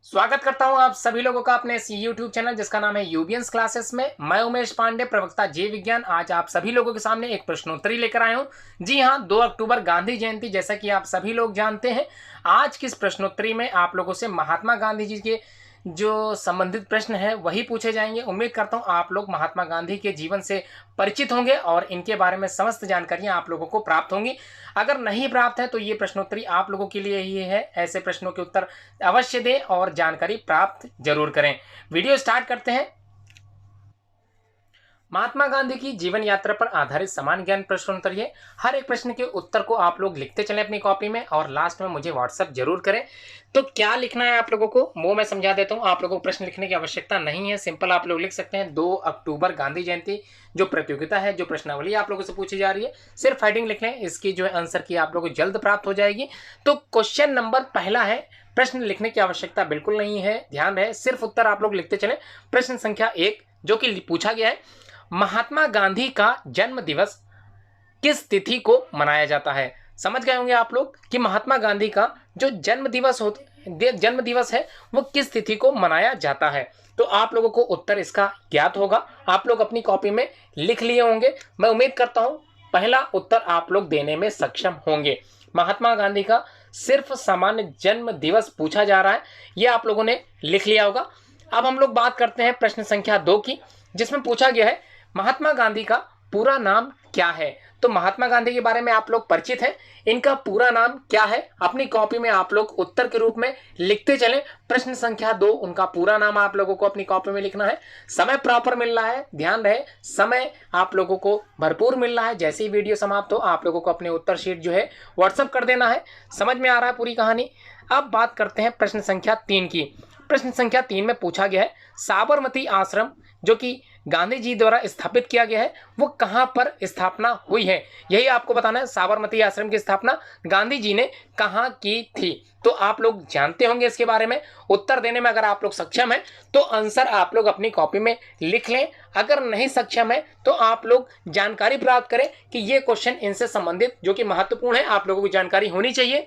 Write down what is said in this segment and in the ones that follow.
स्वागत करता हूं आप सभी लोगों का अपने इस YouTube चैनल जिसका नाम है यूबियंस क्लासेस में। मैं उमेश पांडे, प्रवक्ता जीव विज्ञान। आज आप सभी लोगों के सामने एक प्रश्नोत्तरी लेकर आया हूं। जी हां, 2 अक्टूबर गांधी जयंती, जैसा कि आप सभी लोग जानते हैं। आज की इस प्रश्नोत्तरी में आप लोगों से महात्मा गांधी जी के जो संबंधित प्रश्न है वही पूछे जाएंगे। उम्मीद करता हूं आप लोग महात्मा गांधी के जीवन से परिचित होंगे और इनके बारे में समस्त जानकारियां आप लोगों को प्राप्त होंगी। अगर नहीं प्राप्त है तो ये प्रश्नोत्तरी आप लोगों के लिए ही है। ऐसे प्रश्नों के उत्तर अवश्य दें और जानकारी प्राप्त जरूर करें। वीडियो स्टार्ट करते हैं। महात्मा गांधी की जीवन यात्रा पर आधारित समान ज्ञान प्रश्नोत्तरी है। हर एक प्रश्न के उत्तर को आप लोग लिखते चलें अपनी कॉपी में और लास्ट में मुझे व्हाट्सएप जरूर करें। तो क्या लिखना है आप लोगों को वो मैं समझा देता हूं। आप लोगों को प्रश्न लिखने की आवश्यकता नहीं है, सिंपल आप लोग लिख सकते हैं 2 अक्टूबर गांधी जयंती जो प्रतियोगिता है, जो प्रश्नावली आप लोगों से पूछी जा रही है, सिर्फ हेडिंग लिख लें। इसकी जो है आंसर की आप लोगों को जल्द प्राप्त हो जाएगी। तो क्वेश्चन नंबर पहला है, प्रश्न लिखने की आवश्यकता बिल्कुल नहीं है, ध्यान रहे, सिर्फ उत्तर आप लोग लिखते चलें। प्रश्न संख्या 1 जो कि पूछा गया है, महात्मा गांधी का जन्म दिवस किस तिथि को मनाया जाता है। समझ गए होंगे आप लोग कि महात्मा गांधी का जो जन्म दिवस है वो किस तिथि को मनाया जाता है। तो आप लोगों को उत्तर इसका ज्ञात होगा, आप लोग अपनी कॉपी में लिख लिए होंगे। मैं उम्मीद करता हूं पहला उत्तर आप लोग देने में सक्षम होंगे। महात्मा गांधी का सिर्फ सामान्य जन्म दिवस पूछा जा रहा है, यह आप लोगों ने लिख लिया होगा। अब हम लोग बात करते हैं प्रश्न संख्या 2 की, जिसमें पूछा गया है महात्मा गांधी का पूरा नाम क्या है। तो महात्मा गांधी के बारे में आप लोग परिचित हैं, इनका पूरा नाम क्या है अपनी कॉपी में आप लोग उत्तर के रूप में लिखते चलें। प्रश्न संख्या 2 उनका पूरा नाम आप लोगों को अपनी कॉपी में लिखना है। समय प्रॉपर मिल रहा है, ध्यान रहे समय आप लोगों को भरपूर मिल रहा है। जैसे ही वीडियो समाप्त हो आप लोगों को अपने उत्तर शीट जो है व्हाट्सएप कर देना है। समझ में आ रहा है पूरी कहानी। अब बात करते हैं प्रश्न संख्या 3 की। प्रश्न संख्या 3 में पूछा गया है साबरमती आश्रम जो कि गांधी जी द्वारा स्थापित किया गया है वो कहां पर स्थापना हुई है, यही आपको बताना है। साबरमती आश्रम की स्थापना गांधी जी ने कहां की थी। तो आप लोग जानते होंगे इसके बारे में। उत्तर देने में अगर आप लोग सक्षम हैं तो आंसर आप लोग अपनी कॉपी में लिख लें। अगर नहीं सक्षम है तो आप लोग जानकारी प्राप्त करें कि ये क्वेश्चन इनसे संबंधित जो कि महत्वपूर्ण है, आप लोगों को जानकारी होनी चाहिए।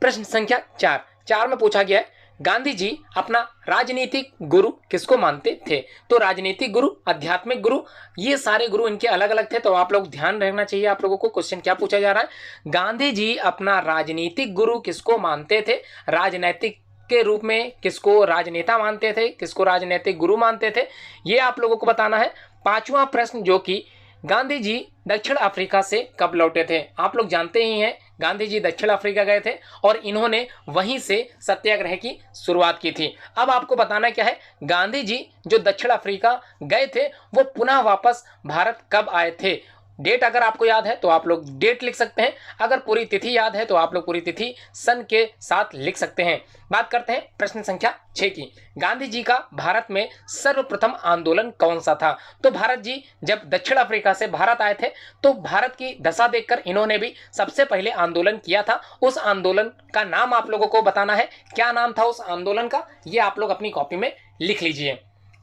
प्रश्न संख्या 4 में पूछा गया है गांधी जी अपना राजनीतिक गुरु किसको मानते थे। तो राजनीतिक गुरु, आध्यात्मिक गुरु, ये सारे गुरु इनके अलग अलग थे। तो आप लोग ध्यान रखना चाहिए आप लोगों को क्वेश्चन क्या पूछा जा रहा है। गांधी जी अपना राजनीतिक गुरु किसको मानते थे, राजनैतिक के रूप में किसको राजनेता मानते थे, किसको राजनैतिक गुरु मानते थे, ये आप लोगों को बताना है। 5वां प्रश्न जो कि गांधी जी दक्षिण अफ्रीका से कब लौटे थे। आप लोग जानते ही हैं गांधी जी दक्षिण अफ्रीका गए थे और इन्होंने वहीं से सत्याग्रह की शुरुआत की थी। अब आपको बताना क्या है, गांधी जी जो दक्षिण अफ्रीका गए थे वो पुनः वापस भारत कब आए थे। डेट अगर आपको याद है तो आप लोग डेट लिख सकते हैं, अगर पूरी तिथि याद है तो आप लोग पूरी तिथि सन के साथ लिख सकते हैं। बात करते हैं प्रश्न संख्या 6 की। गांधी जी का भारत में सर्वप्रथम आंदोलन कौन सा था। तो भारत जी जब दक्षिण अफ्रीका से भारत आए थे तो भारत की दशा देखकर इन्होंने भी सबसे पहले आंदोलन किया था। उस आंदोलन का नाम आप लोगों को बताना है, क्या नाम था उस आंदोलन का, ये आप लोग अपनी कॉपी में लिख लीजिए।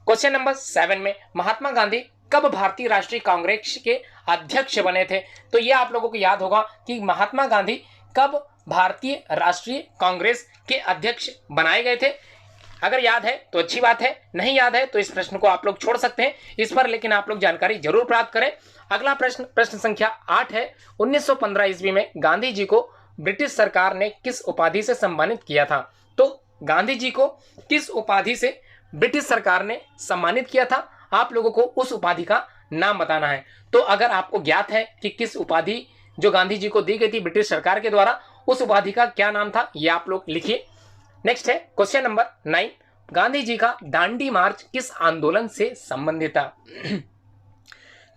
क्वेश्चन नंबर 7 में महात्मा गांधी कब भारतीय राष्ट्रीय कांग्रेस के अध्यक्ष बने थे। तो ये आप लोगों को याद होगा कि महात्मा गांधी कब भारतीय राष्ट्रीय कांग्रेस के अध्यक्ष बनाए गए थे। अगर याद है तो अच्छी बात है, नहीं याद है तो इस प्रश्न को आप लोग छोड़ सकते हैं इस पर, लेकिन आप लोग जानकारी जरूर प्राप्त करें। अगला प्रश्न संख्या 8 है। 1915 ईस्वी में गांधी जी को ब्रिटिश सरकार ने किस उपाधि से सम्मानित किया था। तो गांधी जी को किस उपाधि से ब्रिटिश सरकार ने सम्मानित किया था, आप लोगों को उस उपाधि का नाम बताना है। तो अगर आपको ज्ञात है कि किस उपाधि जो गांधी जी को दी गई थी ब्रिटिश सरकार के द्वारा, उस उपाधि का क्या नाम था, ये आप लोग लिखिए। नेक्स्ट है क्वेश्चन नंबर 9। गांधी जी का दांडी मार्च किस आंदोलन से संबंधित था।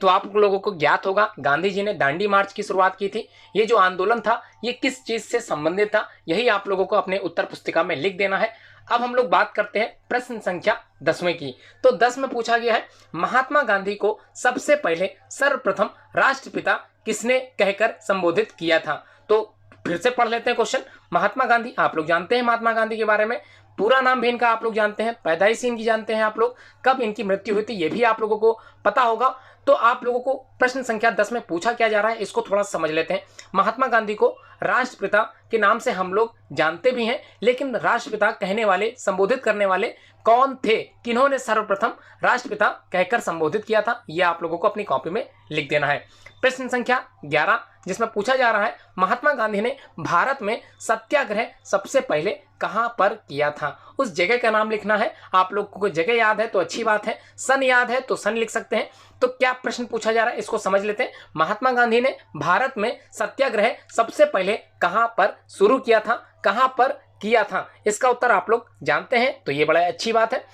तो आप लोगों को ज्ञात होगा गांधी जी ने दांडी मार्च की शुरुआत की थी। ये जो आंदोलन था ये किस चीज से संबंधित था, यही आप लोगों को अपने उत्तर पुस्तिका में लिख देना है। अब हम लोग बात करते हैं प्रश्न संख्या 10वें की। तो 10 में पूछा गया है महात्मा गांधी को सबसे पहले सर्वप्रथम राष्ट्रपिता किसने कहकर संबोधित किया था। तो फिर से पढ़ लेते हैं क्वेश्चन। महात्मा गांधी, आप लोग जानते हैं महात्मा गांधी के बारे में, पूरा नाम भी इनका आप लोग जानते हैं, पैदाइश इनकी जानते हैं आप लोग, कब इनकी मृत्यु हुई थी ये भी आप लोगों को पता होगा। तो आप लोगों को प्रश्न संख्या 10 में पूछा क्या जा रहा है इसको थोड़ा समझ लेते हैं। महात्मा गांधी को राष्ट्रपिता के नाम से हम लोग जानते भी हैं, लेकिन राष्ट्रपिता कहने वाले, संबोधित करने वाले कौन थे, किन्होंने सर्वप्रथम राष्ट्रपिता कहकर संबोधित किया था, यह आप लोगों को अपनी कॉपी में लिख देना है। प्रश्न संख्या 11 जिसमें पूछा जा रहा है महात्मा गांधी ने भारत में सत्याग्रह सबसे पहले कहां पर किया था। उस जगह का नाम लिखना है। आप लोगों को जगह याद है तो अच्छी बात है, सन याद है तो सन लिख सकते हैं। तो क्या प्रश्न पूछा जा रहा है इसको समझ लेते हैं। महात्मा गांधी ने भारत में सत्याग्रह सबसे पहले कहां पर शुरू किया था, कहां पर किया था, इसका उत्तर आप लोग जानते हैं तो ये बड़ा अच्छी बात है।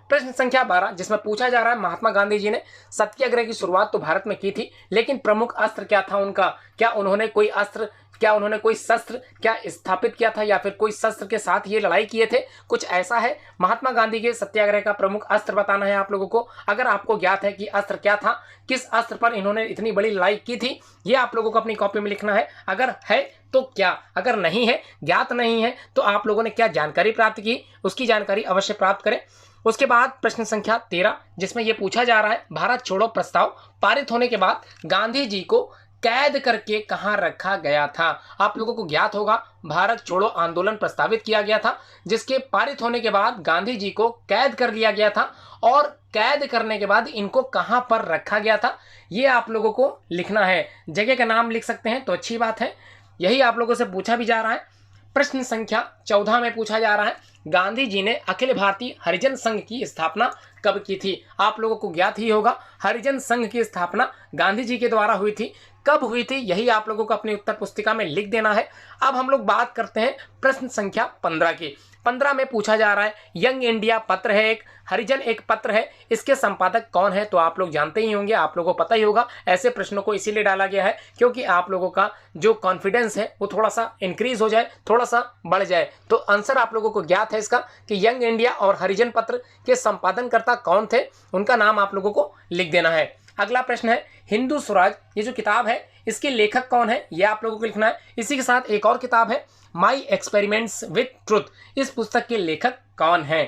प्रश्न संख्या 12 जिसमें पूछा जा रहा है महात्मा गांधी जी ने सत्याग्रह की शुरुआत तो भारत में की थी, लेकिन प्रमुख अस्त्र क्या था उनका, क्या उन्होंने कोई अस्त्र, क्या उन्होंने कोई शस्त्र क्या स्थापित किया था, या फिर कोई शस्त्र के साथ ये लड़ाई किए थे, कुछ ऐसा है। महात्मा गांधी के सत्याग्रह का प्रमुख अस्त्र बताना है आप लोगों को। अगर आपको ज्ञात है कि अस्त्र क्या था, किस अस्त्र पर इन्होंने इतनी बड़ी लड़ाई की थी, ये आप लोगों को अपनी कॉपी में लिखना है। अगर है तो क्या, अगर नहीं है, ज्ञात नहीं है, तो आप लोगों ने क्या जानकारी प्राप्त की, उसकी जानकारी अवश्य प्राप्त करें। उसके बाद प्रश्न संख्या 13 जिसमें यह पूछा जा रहा है भारत छोड़ो प्रस्ताव पारित होने के बाद गांधी जी को कैद करके कहां रखा गया था। आप लोगों को ज्ञात होगा भारत छोड़ो आंदोलन प्रस्तावित किया गया था, जिसके पारित होने के बाद गांधी जी को कैद कर लिया गया था, और कैद करने के बाद इनको कहां पर रखा गया था, ये आप लोगों को लिखना है। जगह का नाम लिख सकते हैं तो अच्छी बात है, यही आप लोगों से पूछा भी जा रहा है। प्रश्न संख्या 14 में पूछा जा रहा है गांधी जी ने अखिल भारतीय हरिजन संघ की स्थापना कब की थी। आप लोगों को ज्ञात ही होगा हरिजन संघ की स्थापना गांधी जी के द्वारा हुई थी, कब हुई थी, यही आप लोगों को अपनी उत्तर पुस्तिका में लिख देना है। अब हम लोग बात करते हैं प्रश्न संख्या 15 की। 15 में पूछा जा रहा है यंग इंडिया पत्र है एक, हरिजन एक पत्र है, इसके संपादक कौन है, तो आप लोग जानते ही होंगे, आप लोगों को पता ही होगा। ऐसे प्रश्नों को इसीलिए डाला गया है क्योंकि आप लोगों का जो कॉन्फिडेंस है वो थोड़ा सा इंक्रीज हो जाए, थोड़ा सा बढ़ जाए। तो आंसर आप लोगों को ज्ञात है इसका कि यंग इंडिया और हरिजन पत्र के संपादनकर्ता कौन थे, उनका नाम आप लोगों को लिख देना है। अगला प्रश्न है हिंदू स्वराज, ये जो किताब है इसके लेखक कौन है, ये आप लोगों को लिखना है। इसी के साथ एक और किताब है माई एक्सपेरिमेंट्स विथ ट्रुथ, इस पुस्तक के लेखक कौन है,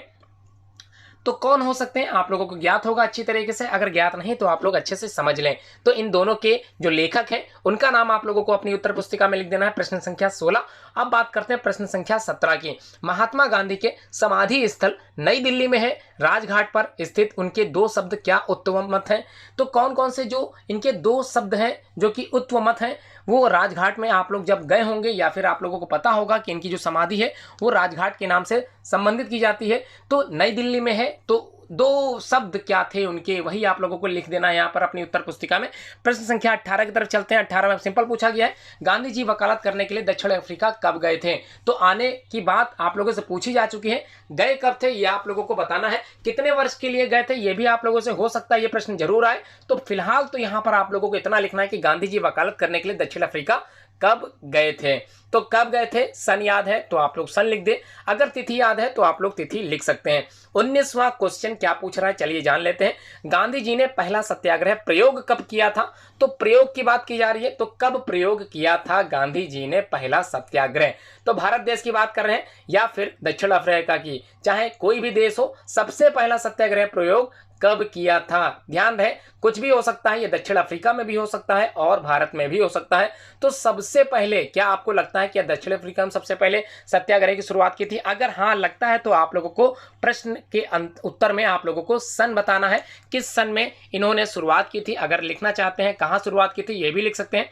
तो कौन हो सकते हैं आप लोगों को ज्ञात होगा अच्छी तरीके से। अगर ज्ञात नहीं तो आप लोग अच्छे से समझ लें। तो इन दोनों के जो लेखक हैं उनका नाम आप लोगों को अपनी उत्तर पुस्तिका में लिख देना है। प्रश्न संख्या 16। अब बात करते हैं प्रश्न संख्या 17 की। महात्मा गांधी के समाधि स्थल नई दिल्ली में है, राजघाट पर स्थित उनके दो शब्द क्या उत्तममत हैं, तो कौन कौन से जो इनके दो शब्द हैं जो कि उत्तममत हैं, वो राजघाट में आप लोग जब गए होंगे या फिर आप लोगों को पता होगा कि इनकी जो समाधि है वो राजघाट के नाम से संबंधित की जाती है, तो नई दिल्ली में है। तो दो शब्द क्या थे उनके, वही आप लोगों को लिख देना है यहाँ पर अपनी उत्तर पुस्तिका में। प्रश्न संख्या 18 की तरफ चलते हैं। 18 में सिंपल पूछा गया है गांधी जी वकालत करने के लिए दक्षिण अफ्रीका कब गए थे, तो आने की बात आप लोगों से पूछी जा चुकी है। गए कब थे ये आप लोगों को बताना है, कितने वर्ष के लिए गए थे ये भी आप लोगों से हो सकता है ये प्रश्न जरूर आए। तो फिलहाल तो यहाँ पर आप लोगों को इतना लिखना है कि गांधी जी वकालत करने के लिए दक्षिण अफ्रीका कब गए थे, तो कब गए थे, सन याद है तो आप लोग सन लिख दे, अगर तिथि याद है तो आप लोग तिथि लिख सकते हैं। 19वां क्वेश्चन क्या पूछ रहा है चलिए जान लेते हैं। गांधी जी ने पहला सत्याग्रह प्रयोग कब किया था, तो प्रयोग की बात की जा रही है, तो कब प्रयोग किया था गांधी जी ने पहला सत्याग्रह, तो भारत देश की बात कर रहे हैं या फिर दक्षिण अफ्रीका की, चाहे कोई भी देश हो, सबसे पहला सत्याग्रह प्रयोग कब किया था। ध्यान रहे कुछ भी हो सकता है, ये दक्षिण अफ्रीका में भी हो सकता है और भारत में भी हो सकता है। तो सबसे पहले क्या आपको लगता है कि दक्षिण अफ्रीका में सबसे पहले सत्याग्रह की शुरुआत की थी, अगर हाँ लगता है तो आप लोगों को प्रश्न के उत्तर में आप लोगों को सन बताना है, किस सन में इन्होंने शुरुआत की थी। अगर लिखना चाहते हैं कहाँ शुरुआत की थी ये भी लिख सकते हैं।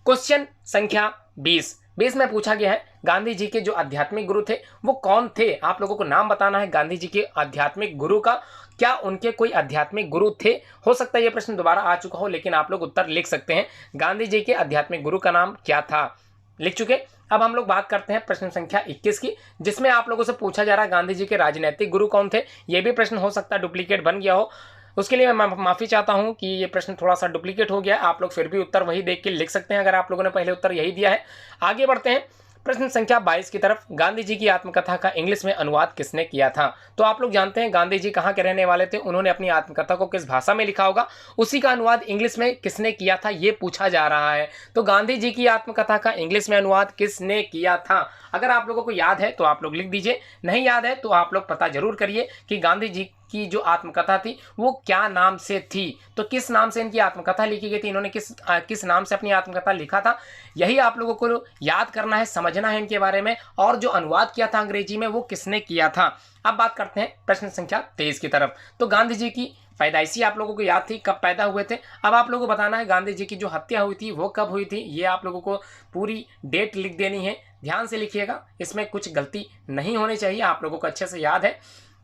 क्वेश्चन संख्या 20 में पूछा गया है गांधी जी के जो आध्यात्मिक गुरु थे वो कौन थे, आप लोगों को नाम बताना है गांधी जी के आध्यात्मिक गुरु का, क्या उनके कोई आध्यात्मिक गुरु थे। हो सकता है ये प्रश्न दोबारा आ चुका हो लेकिन आप लोग उत्तर लिख सकते हैं, गांधी जी के आध्यात्मिक गुरु का नाम क्या था, लिख चुके। अब हम लोग बात करते हैं प्रश्न संख्या 21 की, जिसमें आप लोगों से पूछा जा रहा है गांधी जी के राजनीतिक गुरु कौन थे। ये भी प्रश्न हो सकता है डुप्लीकेट बन गया हो, उसके लिए मैं माफ़ी चाहता हूं कि ये प्रश्न थोड़ा सा डुप्लीकेट हो गया है। आप लोग फिर भी उत्तर वही देख के लिख सकते हैं अगर आप लोगों ने पहले उत्तर यही दिया है। आगे बढ़ते हैं प्रश्न संख्या 22 की तरफ। गांधी जी की आत्मकथा का इंग्लिश में अनुवाद किसने किया था, तो आप लोग जानते हैं गांधी जी कहाँ के रहने वाले थे, उन्होंने अपनी आत्मकथा को किस भाषा में लिखा होगा, उसी का अनुवाद इंग्लिश में किसने किया था ये पूछा जा रहा है। तो गांधी जी की आत्मकथा का इंग्लिश में अनुवाद किसने किया था, अगर आप लोगों को याद है तो आप लोग लिख दीजिए, नहीं याद है तो आप लोग पता जरूर करिए कि गांधी जी की जो आत्मकथा थी वो क्या नाम से थी। तो किस नाम से इनकी आत्मकथा लिखी गई थी, इन्होंने किस नाम से अपनी आत्मकथा लिखा था, यही आप लोगों को याद करना है, समझना है इनके बारे में। और जो अनुवाद किया था अंग्रेजी में वो किसने किया था। अब बात करते हैं प्रश्न संख्या 23 की तरफ। तो गांधी जी की पैदाइशी आप लोगों को याद थी, कब पैदा हुए थे। अब आप लोगों को बताना है गांधी जी की जो हत्या हुई थी वो कब हुई थी। ये आप लोगों को पूरी डेट लिख देनी है, ध्यान से लिखिएगा, इसमें कुछ गलती नहीं होनी चाहिए, आप लोगों को अच्छे से याद है।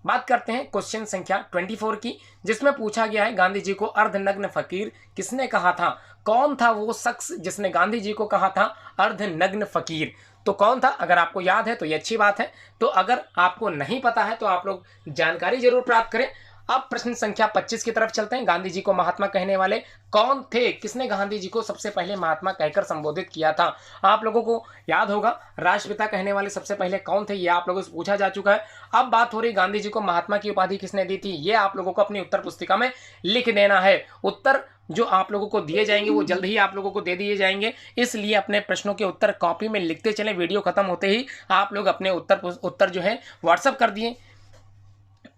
बात करते हैं क्वेश्चन संख्या 24 की, जिसमें पूछा गया है गांधी जी को अर्धनग्न फकीर किसने कहा था। कौन था वो शख्स जिसने गांधी जी को कहा था अर्धनग्न फकीर। तो कौन था, अगर आपको याद है तो ये अच्छी बात है, तो अगर आपको नहीं पता है तो आप लोग जानकारी जरूर प्राप्त करें। अब प्रश्न संख्या 25 की तरफ चलते हैं। गांधी जी को महात्मा कहने वाले कौन थे, किसने गांधी जी को सबसे पहले महात्मा कहकर संबोधित किया था। आप लोगों को याद होगा राष्ट्रपिता कहने वाले सबसे पहले कौन थे, ये आप लोगों से पूछा जा चुका है। अब बात हो रही गांधी जी को महात्मा की उपाधि किसने दी थी, ये आप लोगों को अपनी उत्तर पुस्तिका में लिख देना है। उत्तर जो आप लोगों को दिए जाएंगे वो जल्द ही आप लोगों को दे दिए जाएंगे, इसलिए अपने प्रश्नों के उत्तर कॉपी में लिखते चलें। वीडियो खत्म होते ही आप लोग अपने उत्तर जो है व्हाट्सएप कर दिए।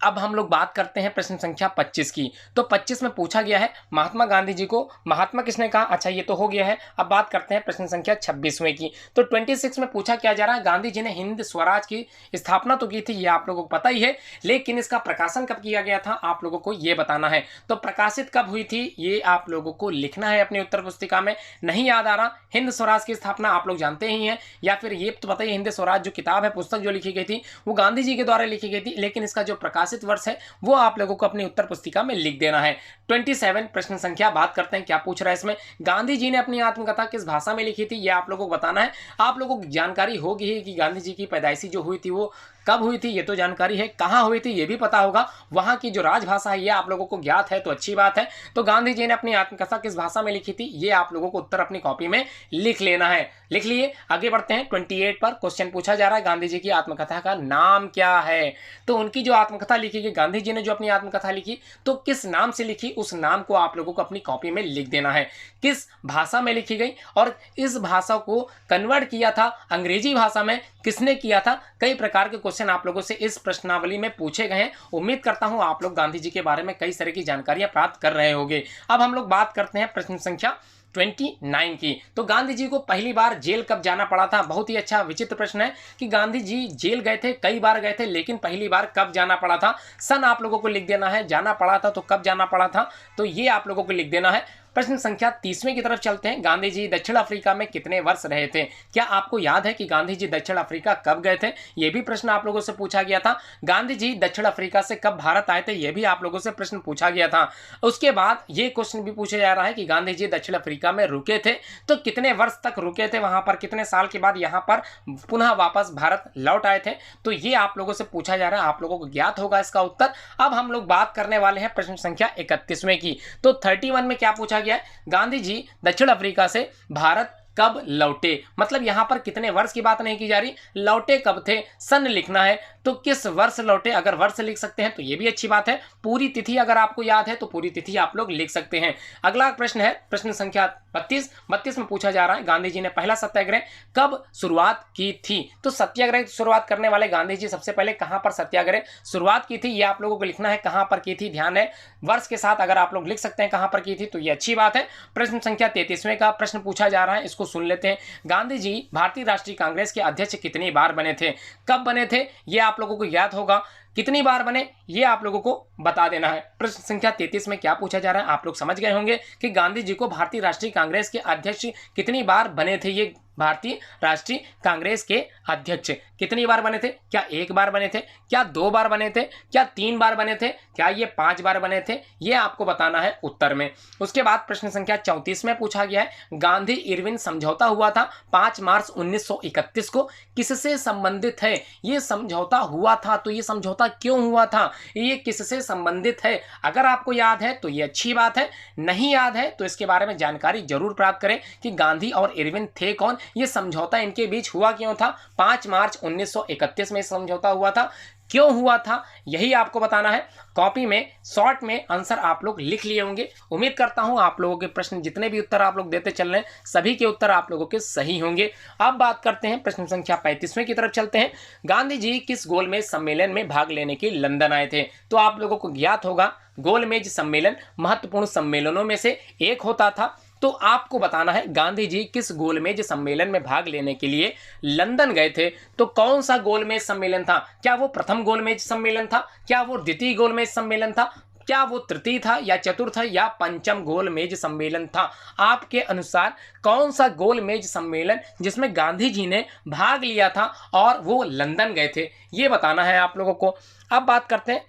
अब हम लोग बात करते हैं प्रश्न संख्या 25 की। तो 25 में पूछा गया है महात्मा गांधी जी को महात्मा किसने कहा। अच्छा, ये तो हो गया है। अब बात करते हैं प्रश्न संख्या 26वें की। तो 26 में पूछा क्या जा रहा है, गांधी जी ने हिंद स्वराज की स्थापना तो की थी, ये आप लोगों को पता ही है, लेकिन इसका प्रकाशन कब किया गया था आप लोगों को ये बताना है। तो प्रकाशित कब हुई थी ये आप लोगों को लिखना है अपनी उत्तर पुस्तिका में। नहीं याद आ रहा, हिंद स्वराज की स्थापना आप लोग जानते ही हैं, या फिर ये तो पता ही, हिंद स्वराज जो किताब है, पुस्तक जो लिखी गई थी वो गांधी जी के द्वारा लिखी गई थी, लेकिन इसका जो प्रकाशित वर्ष है वो आप लोगों को अपनी उत्तर पुस्तिका में लिख देना है। 27 प्रश्न संख्या, बात करते हैं क्या पूछ रहा है इसमें। गांधी जी ने अपनी आत्मकथा किस भाषा में लिखी थी, ये आप लोगों को बताना है। आप लोगों को जानकारी होगी ही कि गांधी जी की पैदाइशी जो हुई थी वो कब हुई थी, ये तो जानकारी है। कहाँ हुई थी ये भी पता होगा, वहां की जो राजभाषा है ये आप लोगों को ज्ञात है, तो अच्छी बात है। तो गांधी जी ने अपनी आत्मकथा किस भाषा में लिखी थी, ये आप लोगों को उत्तर अपनी कॉपी में लिख लेना है। लिख लिए, आगे बढ़ते हैं। 28 पर क्वेश्चन पूछा जा रहा है गांधी जी की आत्मकथा का नाम क्या है। तो उनकी जो आत्मकथा लिखी गई, गांधी जी ने जो अपनी आत्मकथा लिखी तो किस नाम से लिखी, उस नाम को आप लोगों को अपनी कॉपी में लिख देना है। किस भाषा में लिखी गई और इस भाषा को कन्वर्ट किया था अंग्रेजी भाषा में किसने किया था। कई प्रकार के क्वेश्चन आप लोगों से इस प्रश्नावली में पूछे गए हैं। उम्मीद करता हूं आप लोग गांधी जी के बारे में कई तरह की जानकारियां प्राप्त कर रहे होंगे। अब हम लोग बात करते हैं प्रश्न संख्या 29 की। तो गांधी जी को पहली बार जेल कब जाना पड़ा था। बहुत ही अच्छा विचित्र प्रश्न है कि गांधी जी जेल गए थे, कई बार गए थे, लेकिन पहली बार कब जाना पड़ा था। सन आप लोगों को लिख देना है, जाना पड़ा था तो कब जाना पड़ा था, तो ये आप लोगों को लिख देना है। प्रश्न संख्या 30वें की तरफ चलते हैं। गांधी जी दक्षिण अफ्रीका में कितने वर्ष रहे थे। क्या आपको याद है कि गांधी जी दक्षिण अफ्रीका कब गए थे, यह भी प्रश्न आप लोगों से पूछा गया था। गांधी जी दक्षिण अफ्रीका से कब भारत आए थे, यह भी आप लोगों से प्रश्न पूछा गया था। उसके बाद ये क्वेश्चन भी पूछा जा रहा है कि गांधी जी दक्षिण अफ्रीका में रुके थे तो कितने वर्ष तक रुके थे वहां पर, कितने साल के बाद यहाँ पर पुनः वापस भारत लौट आए थे, तो ये आप लोगों से पूछा जा रहा है, आप लोगों को ज्ञात होगा इसका उत्तर। अब हम लोग बात करने वाले हैं प्रश्न संख्या 31वें की। तो 31 में क्या पूछा गया है, गांधी जी दक्षिण अफ्रीका से भारत कब लौटे। मतलब यहां पर कितने वर्ष की बात नहीं की जा रही, लौटे कब थे, सन लिखना है। तो किस वर्ष लौटे, अगर वर्ष लिख सकते हैं तो यह भी अच्छी बात है। पूरी तिथि अगर आपको याद है तो पूरी तिथि आप लोग लिख सकते हैं। अगला प्रश्न है प्रश्न संख्या 32 में पूछा जा रहा है गांधी जी ने पहला सत्याग्रह कब शुरुआत की थी। तो सत्याग्रह की शुरुआत करने वाले गांधी जी सबसे पहले कहां पर सत्याग्रह शुरुआत की थी, यह आप लोगों को लिखना है, कहां पर की थी। ध्यान है, वर्ष के साथ अगर आप लोग लिख सकते हैं कहां पर की थी तो यह अच्छी बात है। प्रश्न संख्या 33वें का प्रश्न पूछा जा रहा है, इसको सुन लेते हैं। गांधी जी भारतीय राष्ट्रीय कांग्रेस के अध्यक्ष कितनी बार बने थे, कब बने थे, यह आप लोगों को याद होगा। कितनी बार बने ये आप लोगों को बता देना है। प्रश्न संख्या 33 में क्या पूछा जा रहा है आप लोग समझ गए होंगे कि गांधी जी को भारतीय राष्ट्रीय कांग्रेस के अध्यक्ष कितनी बार बने थे। ये भारतीय राष्ट्रीय कांग्रेस के अध्यक्ष कितनी बार बने थे, क्या एक बार बने थे, क्या 2 बार बने थे, क्या 3 बार बने थे, क्या ये 5 बार बने थे, ये आपको बताना है उत्तर में। उसके बाद प्रश्न संख्या 34 में पूछा गया है गांधी इरविन समझौता हुआ था 5 मार्च 1931 को, किससे संबंधित है। ये समझौता हुआ था तो ये समझौता क्यों हुआ था, ये किससे संबंधित है। अगर आपको याद है तो ये अच्छी बात है, नहीं याद है तो इसके बारे में जानकारी जरूर प्राप्त करें कि गांधी और इरविन थे कौन, ये समझौता इनके बीच हुआ क्यों था? 5 मार्च 1931 में समझौता हुआ था। क्यों हुआ था यही आपको बताना है। कॉपी में शॉर्ट में आंसर आप लोग लिख लिए होंगे। उम्मीद करता हूं आप लोगों के प्रश्न जितने भी उत्तर आप लोग देते चल रहे हैं सभी के उत्तर आप लोगों के सही होंगे। अब बात करते हैं प्रश्न संख्या 35वें की तरफ चलते हैं। गांधी जी किस गोलमेज सम्मेलन में भाग लेने के लंदन आए थे? तो आप लोगों को ज्ञात होगा गोलमेज सम्मेलन महत्वपूर्ण सम्मेलनों में से एक होता था। तो आपको बताना है गांधी जी किस गोलमेज सम्मेलन में भाग लेने के लिए लंदन गए थे। तो कौन सा गोलमेज सम्मेलन था? क्या वो प्रथम गोलमेज सम्मेलन था? क्या वो द्वितीय गोलमेज सम्मेलन था? क्या वो तृतीय था या चतुर्थ या पंचम गोलमेज सम्मेलन था? आपके अनुसार कौन सा गोलमेज सम्मेलन जिसमें गांधी जी ने भाग लिया था और वो लंदन गए थे, ये बताना है आप लोगों को। अब बात करते हैं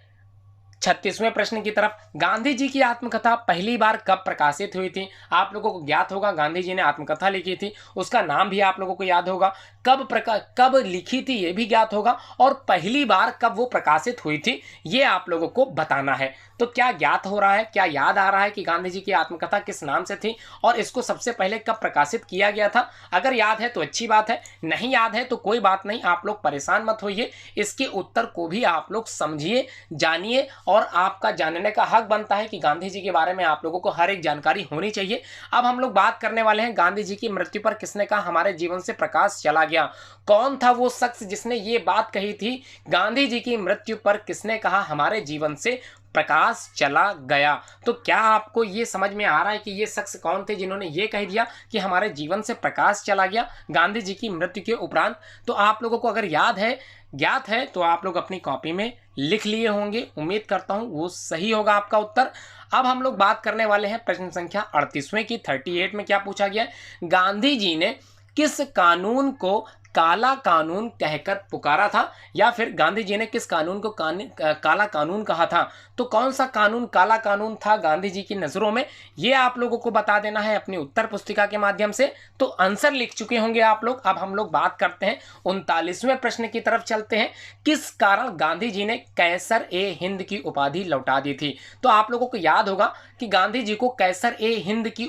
36वें प्रश्न की तरफ। गांधी जी की आत्मकथा पहली बार कब प्रकाशित हुई थी? आप लोगों को ज्ञात होगा गांधी जी ने आत्मकथा लिखी थी, उसका नाम भी आप लोगों को याद होगा। कब लिखी थी ये भी ज्ञात होगा, और पहली बार कब वो प्रकाशित हुई थी ये आप लोगों को बताना है। तो क्या ज्ञात हो रहा है, क्या याद आ रहा है कि गांधी जी की आत्मकथा किस नाम से थी और इसको सबसे पहले कब प्रकाशित किया गया था? अगर याद है तो अच्छी बात है, नहीं याद है तो कोई बात नहीं, आप लोग परेशान मत होइए। इसके उत्तर को भी आप लोग समझिए, जानिए, और आपका जानने का हक बनता है कि गांधी जी के बारे में आप लोगों को हर एक जानकारी होनी चाहिए। अब हम लोग बात करने वाले हैं गांधी जी की मृत्यु पर किसने कहा हमारे जीवन से प्रकाश चला गया। कौन था वो शख्स जिसने ये बात कही थी? गांधी जी की मृत्यु पर किसने कहा हमारे जीवन से प्रकाश चला गया? तो क्या आपको ये समझ में आ रहा है कि ये शख्स कौन थे जिन्होंने ये कह दिया कि हमारे जीवन से प्रकाश चला गया गांधी जी की मृत्यु के उपरांत? तो आप लोगों को अगर याद है, ज्ञात है, तो आप लोग अपनी कॉपी में लिख लिए होंगे। उम्मीद करता हूं वो सही होगा आपका उत्तर। अब हम लोग बात करने वाले हैं प्रश्न संख्या 38वें की। 38 में क्या पूछा गया है? गांधी जी ने किस कानून को काला कानून कहकर पुकारा था, या फिर गांधी जी ने किस कानून को काला कानून कहा था? तो कौन सा कानून काला कानून था गांधी जी की नजरों में, ये आप लोगों को बता देना है अपनी उत्तर पुस्तिका के माध्यम से। तो आंसर लिख चुके होंगे आप लोग। अब हम लोग बात करते हैं 39वें प्रश्न की तरफ चलते हैं। किस कारण गांधी जी ने कैसर ए हिंद की उपाधि लौटा दी थी? तो आप लोगों को याद होगा कि गांधी जी को कैसर ए हिंद की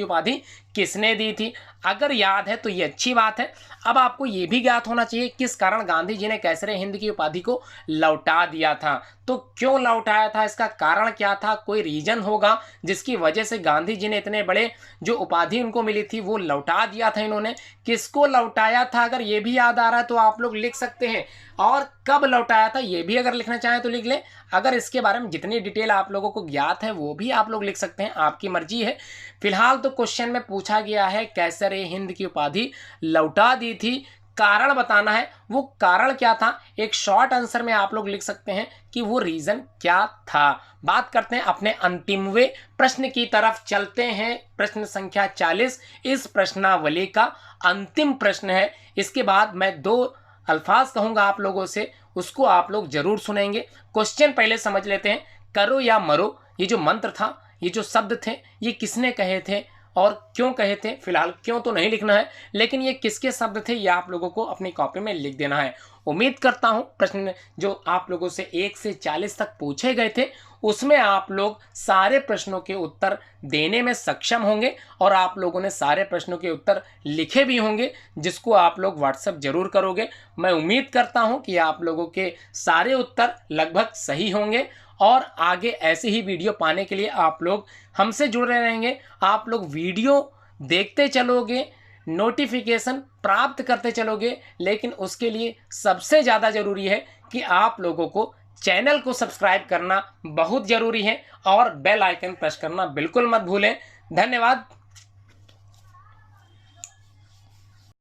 उपाधि किसने दी थी? अगर याद है तो ये अच्छी बात है। अब आपको ये भी ज्ञात होना चाहिए किस कारण गांधी जी ने कैसरे हिंद की उपाधि को लौटा दिया था। तो क्यों लौटाया था, इसका कारण क्या था? कोई रीजन होगा जिसकी वजह से गांधी जी ने इतने बड़े जो उपाधि उनको मिली थी वो लौटा दिया था। इन्होंने किसको लौटाया था अगर ये भी याद आ रहा है तो आप लोग लिख सकते हैं, और कब लौटाया था ये भी अगर लिखना चाहें तो लिख लें। अगर इसके बारे में जितनी डिटेल आप लोगों को ज्ञात है वो भी आप लोग लिख सकते हैं, आपकी मर्जी है। फिलहाल तो क्वेश्चन में पूछा गया है कैसर ए हिंद की उपाधि लौटा दी थी, कारण बताना है। वो कारण क्या था? एक शॉर्ट आंसर में आप लोग लिख सकते हैं कि वो रीजन क्या था। बात करते हैं अपने अंतिमवें प्रश्न की तरफ चलते हैं। प्रश्न संख्या 40 इस प्रश्नावली का अंतिम प्रश्न है। इसके बाद मैं 2 अल्फाज कहूंगा आप लोगों से, उसको आप लोग जरूर सुनेंगे। क्वेश्चन पहले समझ लेते हैं। करो या मरो, ये जो मंत्र था, ये जो शब्द थे, ये किसने कहे थे और क्यों कहे थे? फिलहाल क्यों तो नहीं लिखना है, लेकिन ये किसके शब्द थे ये आप लोगों को अपनी कॉपी में लिख देना है। उम्मीद करता हूं प्रश्न जो आप लोगों से 1 से 40 तक पूछे गए थे उसमें आप लोग सारे प्रश्नों के उत्तर देने में सक्षम होंगे, और आप लोगों ने सारे प्रश्नों के उत्तर लिखे भी होंगे जिसको आप लोग व्हाट्सएप जरूर करोगे। मैं उम्मीद करता हूं कि आप लोगों के सारे उत्तर लगभग सही होंगे, और आगे ऐसे ही वीडियो पाने के लिए आप लोग हमसे जुड़े रहेंगे। आप लोग वीडियो देखते चलोगे, नोटिफिकेशन प्राप्त करते चलोगे, लेकिन उसके लिए सबसे ज़्यादा ज़रूरी है कि आप लोगों को चैनल को सब्सक्राइब करना बहुत ज़रूरी है, और बेल आइकन प्रेस करना बिल्कुल मत भूलें। धन्यवाद।